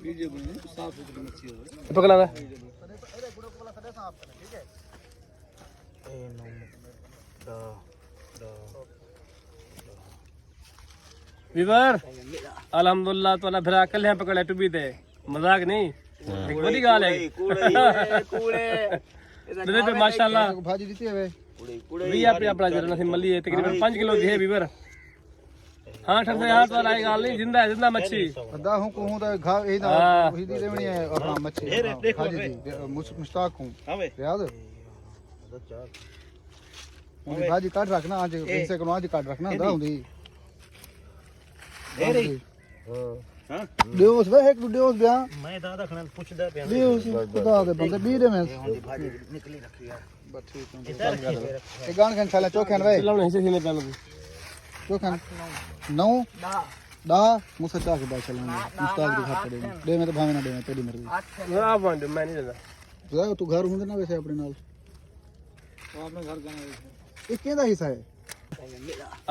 video बने साफ सुथरी मच्छी हो पकड़ा था वीवर अल्हम्दुलिल्लाह तो फिर कल यहाँ पकड़े टुबी थे मजाक नहीं एक बड़ी गाल है दे पे माशाल्लाह भाजी दी है भी आप अपना जरा नसीब मली है तकरीबन 5 किलो दी है वीवर हां ठंड से हाथ वाला गाल नहीं जिंदा मच्छी अदा हूं को हूं तो घा ए दा ही दी देवनी है अपना मच्छी भाजी दी मुश्ताक हूं याद मुझे भाजी काट रखना आज पैसे को आज काट रखना दा हुंदी हां देओस वे एक देओस ब्याह मैं दादा खणा पूछदा पिया देओस खुदा दे बंदे बी दे मैं भाजी निकली रखी है बस ठीक है ए गान खान साला चोखन वे लाने से सीने पे चोखन 9 दा मुसा चाह के बात चलाएंगे मुस्ताक दिखा पड़े दे मैं तो भावे ना दे मैं तेरी मर्जी आप वांड मैं नहीं देता तू घर हुंदे ना वैसे अपने नाल वो अपने घर जाना ये केदा हिस्सा है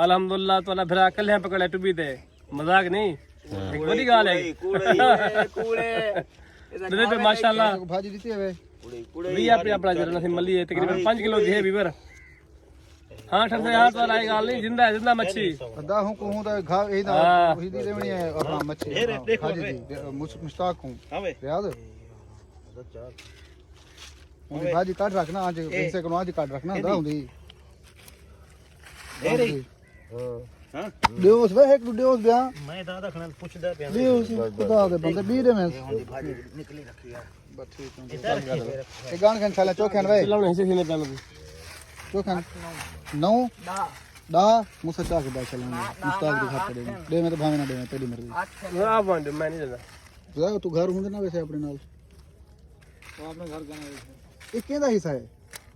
अल्हम्दुलिल्लाह तो फिर कल यहाँ पकड़े टुबी थे मजाक नहीं एक बड़ी गाल है दे पे माशाल्लाह भाजी दी है भी आप अपना जरा नसीब मली है तकरीबन 5 किलो दी है वीवर हां ठंड से हाथ वाला गाल नहीं जिंदा मच्छी अदा हूं को हूं तो घा ए दा ही दी देवनी है अपना मच्छी भाजी दी मुश्ताक हूं याद मुझे भाजी काट रखना आज पैसे को आज काट रखना दा हुंदी हां देओस वे एक देओस ब्याह मैं दादा खणा पूछदा पिया देओस खुदा दे बंदे बी दे मैं भाजी निकली रखी है बस ठीक है ए गान खान साला चोखन वे लाने से सीने पे चोखन 9 दा मुसा चाह के बात चलाएंगे मुस्ताक दिखा पड़े दे मैं तो भावे ना दे मैं तेरी मर्जी आप वांड मैं नहीं देता तू घर हुंदे ना वैसे अपने नाल वो अपने घर जाना ये केदा हिस्सा है